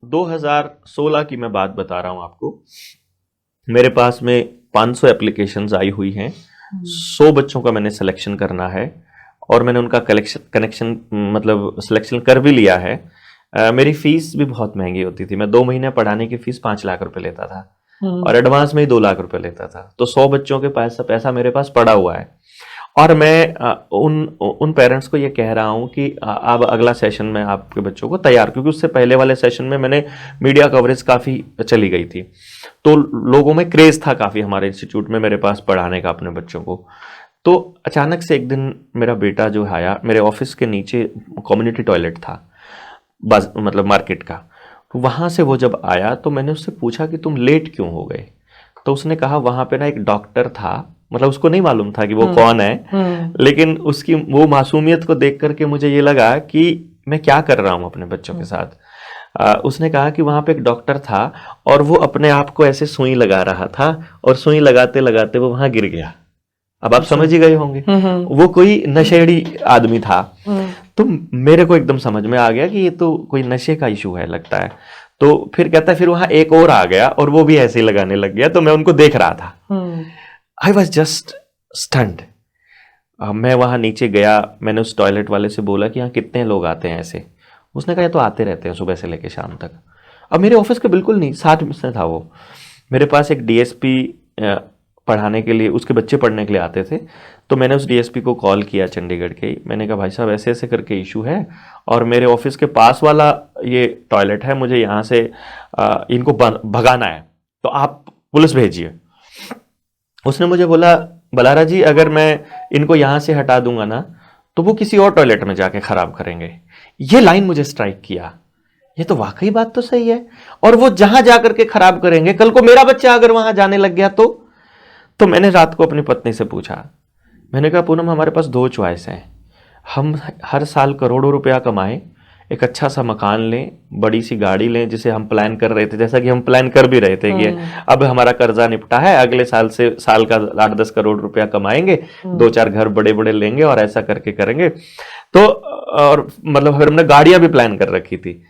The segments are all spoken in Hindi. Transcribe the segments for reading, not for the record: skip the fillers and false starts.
2016 की मैं बात बता रहा हूँ आपको। मेरे पास में 500 एप्लीकेशंस आई हुई हैं। 100 बच्चों का मैंने सिलेक्शन करना है और मैंने उनका कनेक्शन मतलब सिलेक्शन कर भी लिया है। मेरी फीस भी बहुत महंगी होती थी। मैं 2 महीने पढ़ाने की फीस 5 लाख रुपए लेता था और एडवांस में ही 2 लाख रुपए लेता था। तो 100 बच्चों के पास पैसा मेरे पास पड़ा हुआ है और मैं उन पेरेंट्स को ये कह रहा हूँ कि अब अगला सेशन में आपके बच्चों को तैयार, क्योंकि उससे पहले वाले सेशन में मैंने मीडिया कवरेज काफ़ी चली गई थी, तो लोगों में क्रेज था काफ़ी हमारे इंस्टीट्यूट में मेरे पास पढ़ाने का अपने बच्चों को। तो अचानक से एक दिन मेरा बेटा जो आया, मेरे ऑफिस के नीचे कम्युनिटी टॉयलेट था मतलब मार्केट का, तो वहाँ से वो जब आया तो मैंने उससे पूछा कि तुम लेट क्यों हो गए। तो उसने कहा वहाँ पे ना एक डॉक्टर था, मतलब उसको नहीं मालूम था कि वो कौन है, लेकिन उसकी वो मासूमियत को देख करके मुझे ये लगा कि मैं क्या कर रहा हूँ अपने बच्चों के साथ। उसने कहा कि वहाँ पे एक डॉक्टर था और वो अपने आप को ऐसे सुई लगा रहा था और सुई लगाते लगाते वो वहाँ गिर गया। अब आप समझ ही गए होंगे, वो कोई नशेड़ी आदमी था। तो मेरे को एकदम समझ में आ गया कि ये तो कोई नशे का इशू है लगता है। तो फिर कहता है फिर वहां एक और आ गया और वो भी ऐसे ही लगाने लग गया, तो मैं उनको देख रहा था। I was just stunned. मैं वहां नीचे गया, मैंने उस टॉयलेट वाले से बोला कि यहाँ कितने लोग आते हैं ऐसे। उसने कहा ये तो आते रहते हैं सुबह से लेकर शाम तक। अब मेरे ऑफिस के बिल्कुल नहीं, साथ में था वो। मेरे पास एक डीएसपी पढ़ाने के लिए, उसके बच्चे पढ़ने के लिए आते थे, तो मैंने उस डीएसपी को कॉल किया चंडीगढ़ के। मैंने कहा भाई साहब ऐसे ऐसे करके इशू है और मेरे ऑफिस के पास वाला ये टॉयलेट है, मुझे यहाँ से इनको भगाना है, तो आप पुलिस भेजिए। उसने मुझे बोला बलारा जी अगर मैं इनको यहाँ से हटा दूंगा ना तो वो किसी और टॉयलेट में जाके खराब करेंगे। ये लाइन मुझे स्ट्राइक किया, ये तो वाकई बात तो सही है, और वो जहां जाकर के खराब करेंगे, कल को मेरा बच्चा अगर वहां जाने लग गया तो मैंने रात को अपनी पत्नी से पूछा, मैंने कहा पूनम हमारे पास 2 चॉइस हैं, हम हर साल करोड़ों रुपया कमाएं, एक अच्छा सा मकान लें, बड़ी सी गाड़ी लें, जिसे हम प्लान कर रहे थे, जैसा कि हम प्लान कर भी रहे थे कि अब हमारा कर्जा निपटा है, अगले साल से साल का 8-10 करोड़ रुपया कमाएंगे, 2-4 घर बड़े बड़े लेंगे और ऐसा करके करेंगे। तो और मतलब फिर हमने गाड़ियां भी प्लान कर रखी थी।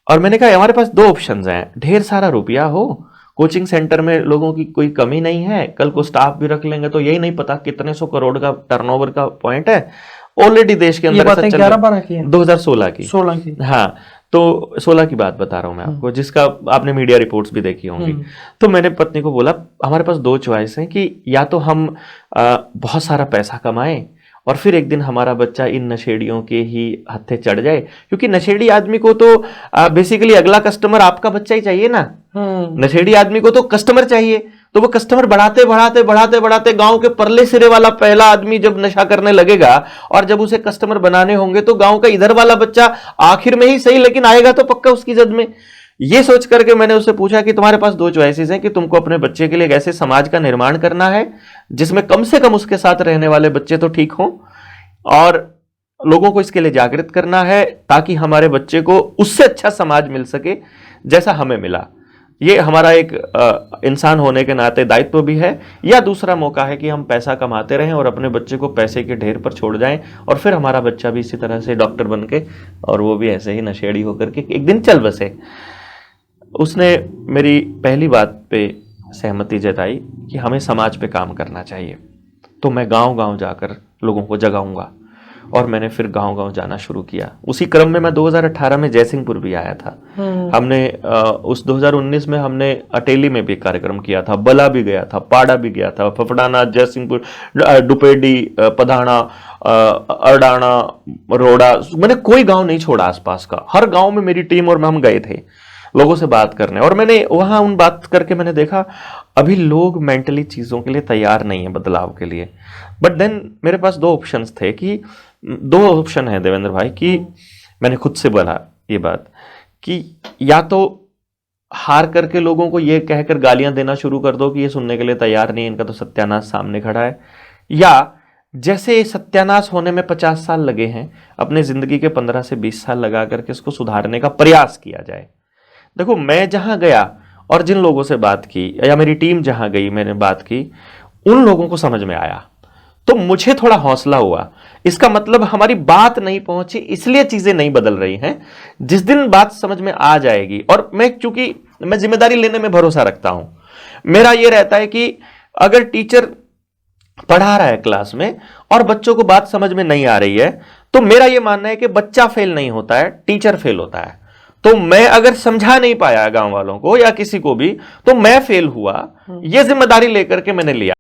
और मैंने कहा हमारे पास 2 ऑप्शंस हैं, ढेर सारा रुपया हो, कोचिंग सेंटर में लोगों की कोई कमी नहीं है, कल को स्टाफ भी रख लेंगे तो यही नहीं पता कितने 100 करोड़ का टर्नओवर का पॉइंट है ऑलरेडी देश के अंदर। 11-12 की है, 2016 की। 16 की, हाँ, तो 16 की बात बता रहा हूं मैं आपको, जिसका आपने मीडिया रिपोर्ट्स भी देखी होंगी। तो मैंने पत्नी को बोला हमारे पास 2 चॉइस हैं कि या तो हम बहुत सारा पैसा कमाएं और फिर एक दिन हमारा बच्चा इन नशेड़ियों के ही हत्थे चढ़ जाए, क्योंकि नशेड़ी आदमी को तो बेसिकली अगला कस्टमर आपका बच्चा ही चाहिए ना। नशेड़ी आदमी को तो कस्टमर चाहिए, तो वो कस्टमर बढ़ाते बढ़ाते बढ़ाते बढ़ाते गांव के परले सिरे वाला पहला आदमी जब नशा करने लगेगा और जब उसे कस्टमर बनाने होंगे तो गांव का इधर वाला बच्चा आखिर में ही सही लेकिन आएगा तो पक्का उसकी जद में। ये सोच करके मैंने उससे पूछा कि तुम्हारे पास 2 चॉइसेस हैं कि तुमको अपने बच्चे के लिए एक ऐसे समाज का निर्माण करना है जिसमें कम से कम उसके साथ रहने वाले बच्चे तो ठीक हों, और लोगों को इसके लिए जागृत करना है ताकि हमारे बच्चे को उससे अच्छा समाज मिल सके जैसा हमें मिला। ये हमारा एक इंसान होने के नाते दायित्व भी है, या दूसरा मौका है कि हम पैसा कमाते रहें और अपने बच्चे को पैसे के ढेर पर छोड़ जाएं और फिर हमारा बच्चा भी इसी तरह से डॉक्टर बन के और वो भी ऐसे ही नशेड़ी होकर के एक दिन चल बसे। उसने मेरी पहली बात पे सहमति जताई कि हमें समाज पे काम करना चाहिए, तो मैं गांव-गांव जाकर लोगों को जगाऊंगा, और मैंने फिर गांव-गांव जाना शुरू किया। उसी क्रम में मैं 2018 में जयसिंहपुर भी आया था। हमने उस 2019 में हमने अटेली में भी कार्यक्रम किया था, बला भी गया था, पाड़ा भी गया था, फफड़ाना, जयसिंहपुर, डुपेडी, पधाना, अरडाना, रोड़ा, मैंने कोई गांव नहीं छोड़ा आसपास का। हर गांव में मेरी टीम और हम गए थे लोगों से बात करने, और मैंने वहां उन बात करके मैंने देखा अभी लोग मेंटली चीजों के लिए तैयार नहीं है, बदलाव के लिए। बट देन मेरे पास 2 ऑप्शंस थे कि 2 ऑप्शन है देवेंद्र भाई, कि मैंने खुद से बोला ये बात कि या तो हार करके लोगों को ये कहकर गालियां देना शुरू कर दो कि ये सुनने के लिए तैयार नहीं, इनका तो सत्यानाश सामने खड़ा है, या जैसे सत्यानाश होने में 50 साल लगे हैं, अपने जिंदगी के 15 से 20 साल लगा करके इसको सुधारने का प्रयास किया जाए। देखो मैं जहां गया और जिन लोगों से बात की, या मेरी टीम जहां गई मैंने बात की, उन लोगों को समझ में आया। तो मुझे थोड़ा हौसला हुआ। इसका मतलब हमारी बात नहीं पहुंची इसलिए चीजें नहीं बदल रही हैं। जिस दिन बात समझ में आ जाएगी, और चूंकि मैं जिम्मेदारी लेने में भरोसा रखता हूं, मेरा यह रहता है कि अगर टीचर पढ़ा रहा है क्लास में और बच्चों को बात समझ में नहीं आ रही है, तो मेरा यह मानना है कि बच्चा फेल नहीं होता है, टीचर फेल होता है। तो मैं अगर समझा नहीं पाया गांव वालों को या किसी को भी, तो मैं फेल हुआ, यह जिम्मेदारी लेकर के मैंने लिया।